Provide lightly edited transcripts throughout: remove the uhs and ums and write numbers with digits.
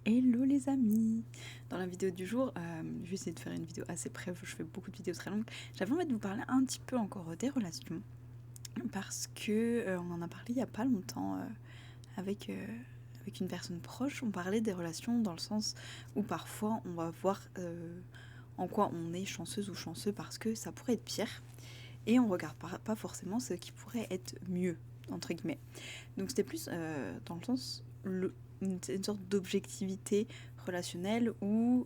Hello les amis! Dans la vidéo du jour, je vais essayer de faire une vidéo assez brève, je fais beaucoup de vidéos très longues. J'avais envie de vous parler un petit peu encore des relations, parce que on en a parlé il y a pas longtemps avec, avec une personne proche. On parlait des relations dans le sens où parfois on va voir en quoi on est chanceuse ou chanceux parce que ça pourrait être pire, et on regarde pas forcément ce qui pourrait être mieux, entre guillemets. Donc c'était plus dans le sens, une sorte d'objectivité relationnelle où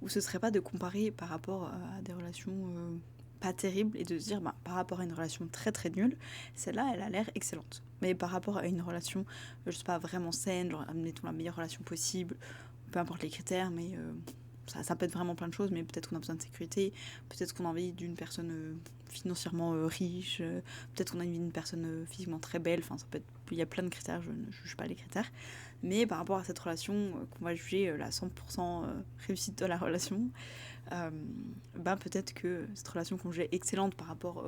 ce serait pas de comparer par rapport à des relations pas terribles et de se dire bah, par rapport à une relation très très nulle, celle-là elle a l'air excellente. Mais par rapport à une relation, je sais pas, vraiment saine, genre admettons la meilleure relation possible, peu importe les critères, mais ça peut être vraiment plein de choses, mais peut-être qu'on a besoin de sécurité, peut-être qu'on a envie d'une personne financièrement riche, peut-être qu'on a envie d'une personne physiquement très belle, enfin ça peut être, il y a plein de critères, je ne juge pas les critères, mais par rapport à cette relation qu'on va juger la 100% réussite de la relation, bah peut-être que cette relation qu'on jugeait excellente par rapport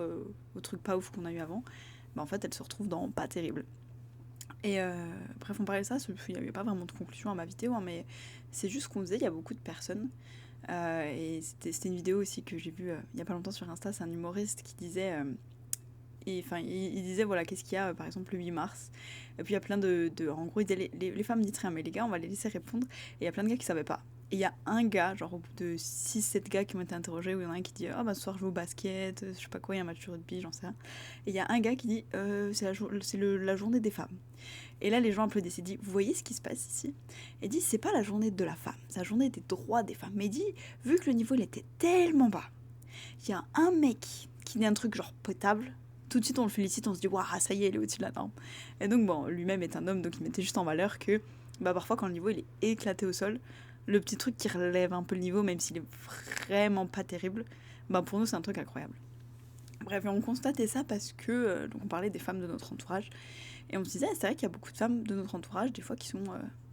au truc pas ouf qu'on a eu avant, bah en fait elle se retrouve dans pas terrible. Et bref, on parlait de ça, il n'y avait pas vraiment de conclusion à ma vidéo, hein, mais c'est juste qu'on disait, il y a beaucoup de personnes, et c'était une vidéo aussi que j'ai vue il n'y a pas longtemps sur Insta, c'est un humoriste qui disait, il disait, voilà, qu'est-ce qu'il y a, par exemple, le 8 mars, et puis il y a plein en gros, il disait, les femmes disent rien, mais les gars, on va les laisser répondre, et il y a plein de gars qui savaient pas. Et il y a un gars, genre au bout de 6-7 gars qui ont été interrogés, où il y en a un qui dit ah bah ce soir je vais au basket, je sais pas quoi, il y a un match de rugby, j'en sais rien. Et il y a un gars qui dit la journée des femmes. Et là, les gens applaudissent. Il dit, vous voyez ce qui se passe ici? Et dit, c'est pas la journée de la femme, c'est la journée des droits des femmes. Mais il dit, vu que le niveau il était tellement bas, il y a un mec qui dit un truc genre potable, tout de suite on le félicite, on se dit, waouh, ça y est, il est au-dessus de la norme. Et donc, bon, lui-même est un homme, donc il mettait juste en valeur que bah, parfois, quand le niveau il est éclaté au sol, le petit truc qui relève un peu le niveau, même s'il est vraiment pas terrible, bah pour nous, c'est un truc incroyable. Bref, on constatait ça parce que, donc on parlait des femmes de notre entourage, et on se disait, c'est vrai qu'il y a beaucoup de femmes de notre entourage, des fois qui sont.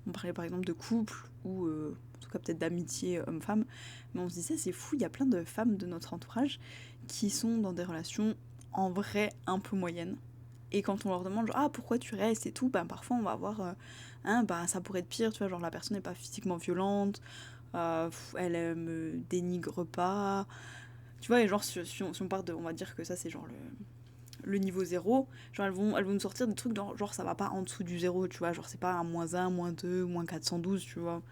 On parlait par exemple de couple, ou en tout cas peut-être d'amitié homme-femme, mais on se disait, c'est fou, il y a plein de femmes de notre entourage qui sont dans des relations en vrai un peu moyennes. Et quand on leur demande, genre, ah, pourquoi tu restes et tout, ben parfois on va avoir, bah ça pourrait être pire, tu vois, genre la personne n'est pas physiquement violente, elle me dénigre pas. Tu vois, et genre, si on part de. On va dire que ça, c'est genre le niveau zéro, genre elles vont nous sortir des trucs genre ça va pas en dessous du zéro, tu vois, genre c'est pas un -1, -2, -412, tu vois.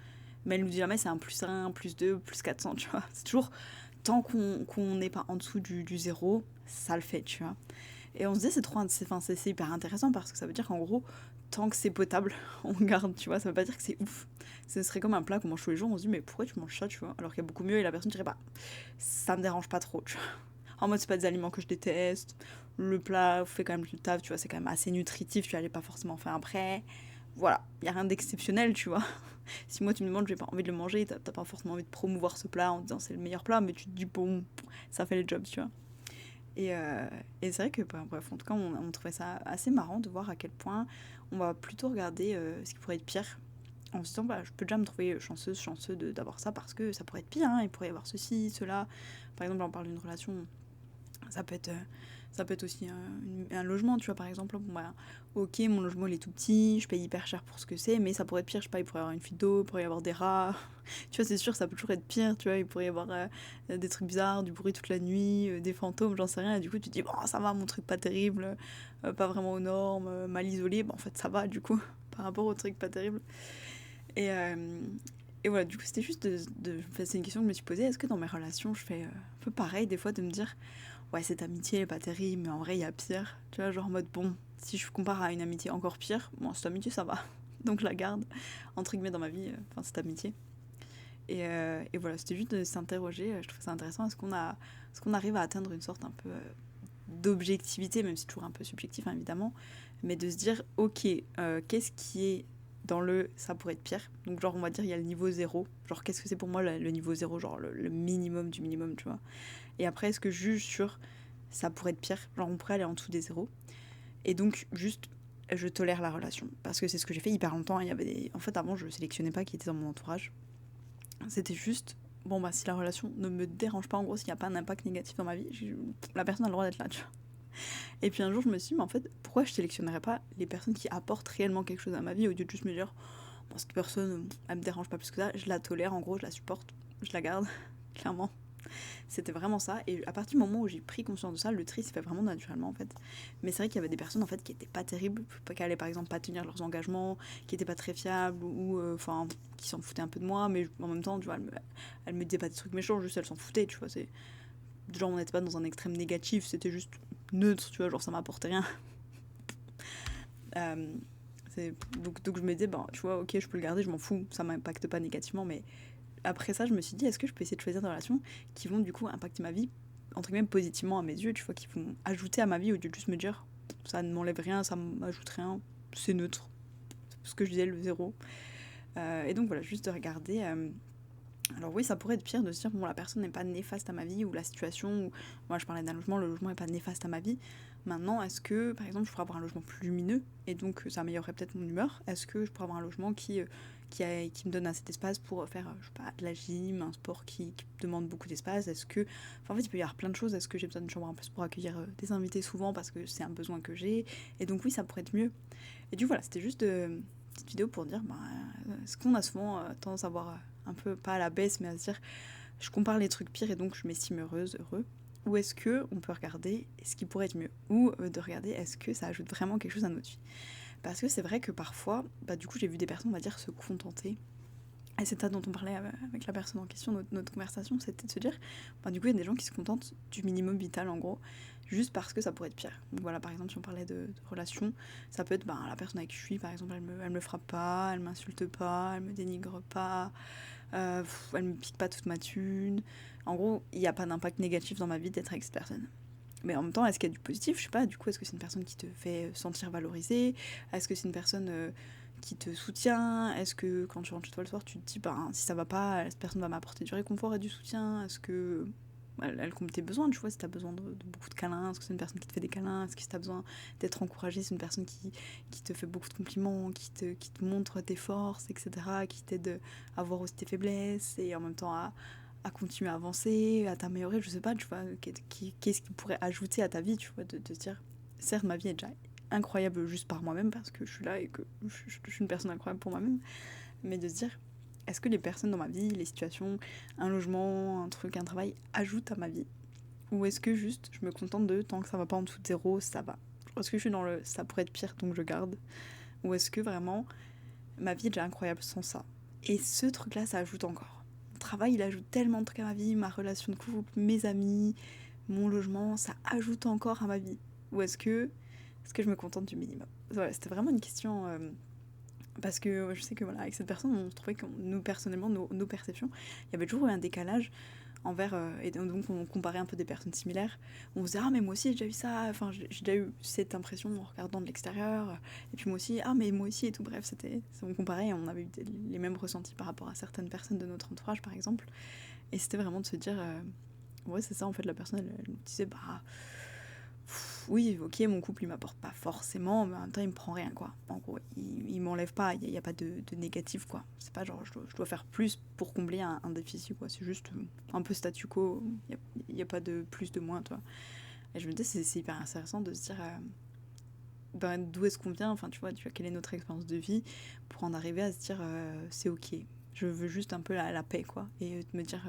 Mais elle nous dit jamais c'est un +1, +2, +400, tu vois. C'est toujours tant qu'on n'est pas en dessous du zéro, ça le fait, tu vois. Et on se dit c'est hyper intéressant parce que ça veut dire qu'en gros, tant que c'est potable, on garde, tu vois, ça veut pas dire que c'est ouf. Ce serait comme un plat qu'on mange tous les jours, on se dit mais pourquoi tu manges ça, tu vois, alors qu'il y a beaucoup mieux et la personne dirait bah ça me dérange pas trop, tu vois. En mode, c'est pas des aliments que je déteste. Le plat fait quand même du taf, tu vois, c'est quand même assez nutritif, tu n'allais pas forcément faire après. Voilà, il y a rien d'exceptionnel, tu vois. Si moi tu me demandes, j'ai pas envie de le manger, t'as pas forcément envie de promouvoir ce plat en disant c'est le meilleur plat, mais tu te dis bon, ça fait le job, tu vois. Et, euh, et c'est vrai que, bah, bref, en tout cas, on trouvait ça assez marrant de voir à quel point on va plutôt regarder ce qui pourrait être pire. En se disant, bah, je peux déjà me trouver chanceuse, chanceux d'avoir ça parce que ça pourrait être pire, hein, il pourrait y avoir ceci, cela. Par exemple, là, on parle d'une relation, ça peut être, euh, ça peut être aussi un logement, tu vois, par exemple. Bon, bah, ok, mon logement il est tout petit, je paye hyper cher pour ce que c'est, mais ça pourrait être pire, je sais pas, il pourrait y avoir une fuite d'eau, il pourrait y avoir des rats. Tu vois, c'est sûr, ça peut toujours être pire, tu vois, il pourrait y avoir des trucs bizarres, du bruit toute la nuit, des fantômes, j'en sais rien, et du coup, tu te dis, bon, ça va, mon truc pas terrible, pas vraiment aux normes, mal isolé, bah, en fait, ça va, du coup, par rapport au truc pas terrible. Et, euh, et voilà, du coup, c'était juste c'est une question que je me suis posée, est-ce que dans mes relations, je fais un peu pareil, des fois, de me dire, ouais, cette amitié elle est pas terrible, mais en vrai, il y a pire. Tu vois, genre en mode, bon, si je compare à une amitié encore pire, bon, cette amitié, ça va. Donc je la garde, entre guillemets, dans ma vie, enfin, cette amitié. Et voilà, c'était juste de s'interroger, je trouve ça intéressant, est-ce qu'on arrive à atteindre une sorte un peu d'objectivité, même si c'est toujours un peu subjectif, hein, évidemment, mais de se dire, ok, qu'est-ce qui est dans le ça pourrait être pire. Donc genre on va dire il y a le niveau zéro, genre qu'est-ce que c'est pour moi le niveau zéro, genre le minimum du minimum, tu vois. Et après est-ce que je juge sur ça pourrait être pire, genre on pourrait aller en dessous des zéros. Et donc juste je tolère la relation. Parce que c'est ce que j'ai fait hyper longtemps. Il y avait En fait avant je sélectionnais pas qui était dans mon entourage. C'était juste, bon bah si la relation ne me dérange pas, en gros s'il n'y a pas un impact négatif dans ma vie, la personne a le droit d'être là, tu vois. Et puis un jour je me suis dit, mais en fait pourquoi je sélectionnerais pas les personnes qui apportent réellement quelque chose à ma vie au lieu de juste me dire Bon, cette personne, elle me dérange pas plus que ça, je la tolère, en gros, je la supporte, je la garde, clairement. C'était vraiment ça, et à partir du moment où j'ai pris conscience de ça, le tri s'est fait vraiment naturellement en fait. Mais c'est vrai qu'il y avait des personnes en fait qui étaient pas terribles, qui allaient par exemple pas tenir leurs engagements, qui étaient pas très fiables, ou enfin qui s'en foutaient un peu de moi, mais en même temps, tu vois, elle me disait pas des trucs méchants, juste elle s'en foutait, tu vois, c'est... Genre on n'était pas dans un extrême négatif, c'était juste neutre, tu vois, genre ça m'apportait rien. Euh, donc je me disais, ben, tu vois, ok, je peux le garder, je m'en fous, ça m'impacte pas négativement, mais après ça, je me suis dit, est-ce que je peux essayer de choisir des relations qui vont du coup impacter ma vie, entre guillemets, positivement à mes yeux, tu vois, qui vont ajouter à ma vie au lieu de juste me dire, ça ne m'enlève rien, ça m'ajoute rien, c'est neutre, c'est ce que je disais, le zéro. Et donc voilà, juste de regarder. Alors oui, ça pourrait être pire de se dire, bon, la personne n'est pas néfaste à ma vie, ou la situation, où moi je parlais d'un logement, le logement n'est pas néfaste à ma vie. Maintenant, est-ce que, par exemple, je pourrais avoir un logement plus lumineux, et donc ça améliorerait peut-être mon humeur? Est-ce que je pourrais avoir un logement qui me donne assez d'espace pour faire, je sais pas, de la gym, un sport qui demande beaucoup d'espace? Est-ce que... Enfin, en fait, il peut y avoir plein de choses. Est-ce que j'ai besoin d'une chambre en plus pour accueillir des invités souvent, parce que c'est un besoin que j'ai? Et donc oui, ça pourrait être mieux. Et du coup, voilà, c'était juste une petite vidéo pour dire, est-ce qu'on a souvent tendance à voir un peu, pas à la baisse, mais à se dire, je compare les trucs pires et donc je m'estime heureuse, heureux. Ou est-ce que on peut regarder ce qui pourrait être mieux? Ou de regarder est-ce que ça ajoute vraiment quelque chose à notre vie? Parce que c'est vrai que parfois, bah, du coup, j'ai vu des personnes, on va dire, se contenter. Et c'est ça dont on parlait avec la personne en question, notre conversation, c'était de se dire, bah, du coup, il y a des gens qui se contentent du minimum vital, en gros, juste parce que ça pourrait être pire. Donc voilà, par exemple, si on parlait de relations, ça peut être, bah, la personne avec qui je suis, par exemple, elle me frappe pas, elle m'insulte pas, elle me dénigre pas, elle me pique pas toute ma thune. En gros, il n'y a pas d'impact négatif dans ma vie d'être avec cette personne. Mais en même temps, est-ce qu'il y a du positif? Je sais pas, du coup, est-ce que c'est une personne qui te fait sentir valorisée? Est-ce que c'est une personne qui te soutient? Est-ce que quand tu rentres chez toi le soir, tu te dis, ben, si ça va pas, cette personne va m'apporter du réconfort et du soutien? Est-ce que elle comble tes besoins, tu vois, si t'as besoin de beaucoup de câlins? Est-ce que c'est une personne qui te fait des câlins? Est-ce que si t'as besoin d'être encouragé, c'est une personne qui te fait beaucoup de compliments, qui te montre tes forces, etc., qui t'aide à voir aussi tes faiblesses et en même temps à continuer à avancer, à t'améliorer, je sais pas, tu vois, qu'est-ce qui pourrait ajouter à ta vie, tu vois, de te dire, certes, ma vie est déjà incroyable juste par moi-même, parce que je suis là et que je suis une personne incroyable pour moi-même, mais de se dire, est-ce que les personnes dans ma vie, les situations, un logement, un truc, un travail, ajoutent à ma vie? Ou est-ce que juste, je me contente de, tant que ça va pas en dessous de zéro, ça va? Est-ce que je suis dans le, ça pourrait être pire, donc je garde? Ou est-ce que vraiment, ma vie est déjà incroyable sans ça? Et ce truc-là, ça ajoute encore. Mon travail, il ajoute tellement de trucs à ma vie, ma relation de couple, mes amis, mon logement, ça ajoute encore à ma vie. Ou est-ce que je me contente du minimum? Voilà, c'était vraiment une question parce que je sais que voilà, avec cette personne, on trouvait que nous personnellement, nos perceptions, il y avait toujours eu un décalage envers et donc on comparait un peu des personnes similaires. On se disait ah mais moi aussi j'ai déjà eu ça, enfin j'ai déjà eu cette impression en regardant de l'extérieur. Et puis moi aussi ah mais moi aussi et tout. Bref, on comparait et on avait eu les mêmes ressentis par rapport à certaines personnes de notre entourage par exemple. Et c'était vraiment de se dire ouais c'est ça en fait, la personne elle me disait bah oui, ok, mon couple il m'apporte pas forcément, mais en même temps il me prend rien quoi. En gros, il m'enlève pas, il y a pas de négatif quoi. C'est pas genre je dois faire plus pour combler un déficit quoi. C'est juste un peu statu quo, y a pas de plus de moins toi. Et je me dis c'est hyper intéressant de se dire ben, d'où est-ce qu'on vient, enfin tu vois, quelle est notre expérience de vie pour en arriver à se dire c'est ok. Je veux juste un peu la paix quoi. Et de me dire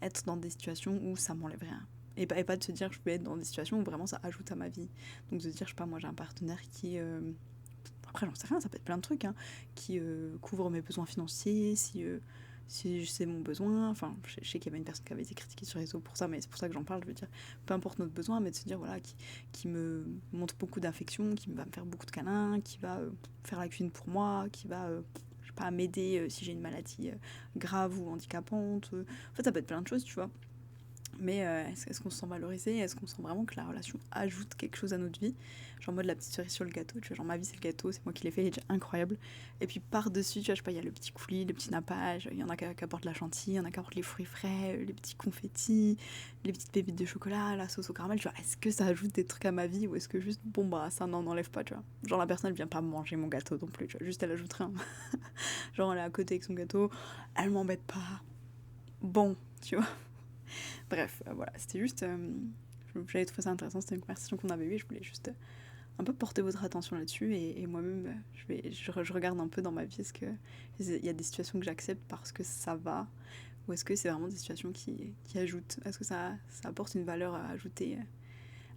être dans des situations où ça m'enlève rien. Et pas de se dire je peux être dans des situations où vraiment ça ajoute à ma vie. Donc de se dire, je sais pas, moi j'ai un partenaire qui... après j'en sais rien, ça peut être plein de trucs, hein, qui couvre mes besoins financiers, si c'est mon besoin. Enfin, je sais qu'il y avait une personne qui avait été critiquée sur les réseaux pour ça, mais c'est pour ça que j'en parle, je veux dire, peu importe notre besoin, mais de se dire, voilà, qui me montre beaucoup d'affection, qui va me faire beaucoup de câlins, qui va faire la cuisine pour moi, qui va... je sais pas, m'aider si j'ai une maladie grave ou handicapante. En fait, ça peut être plein de choses, tu vois. Mais est-ce qu'on se sent valorisé? Est-ce qu'on sent vraiment que la relation ajoute quelque chose à notre vie? Genre en mode la petite cerise sur le gâteau, tu vois, genre ma vie c'est le gâteau, c'est moi qui l'ai fait, il est déjà incroyable. Et puis par-dessus, tu vois, je sais pas, il y a le petit coulis, le petit nappage, il y en a qui apportent la chantilly, il y en a qui apportent les fruits frais, les petits confettis, les petites pépites de chocolat, la sauce au caramel, tu vois, est-ce que ça ajoute des trucs à ma vie ou est-ce que juste, bon bah ça n'en enlève pas, tu vois. Genre la personne elle vient pas manger mon gâteau non plus, tu vois, juste elle ajoute rien. Genre elle est à côté avec son gâteau, elle m'embête pas. Bon, tu vois. Bref, voilà, c'était juste. J'avais trouvé ça intéressant, c'était une conversation qu'on avait eue et je voulais juste un peu porter votre attention là-dessus, et moi-même, je regarde un peu dans ma vie, est-ce qu'il y a des situations que j'accepte parce que ça va, ou est-ce que c'est vraiment des situations qui ajoutent, est-ce que ça apporte une valeur à ajouter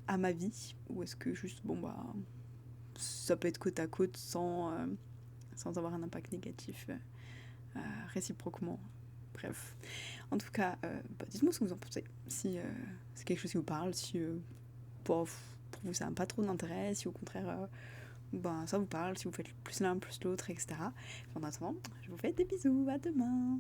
à ma vie, ou est-ce que juste, bon bah, ça peut être côte à côte sans avoir un impact négatif réciproquement. Bref. En tout cas, dites-moi ce que vous en pensez. Si c'est quelque chose qui vous parle, si pour vous ça n'a pas trop d'intérêt, si au contraire ça vous parle, si vous faites plus l'un plus l'autre, etc. En attendant, je vous fais des bisous, à demain.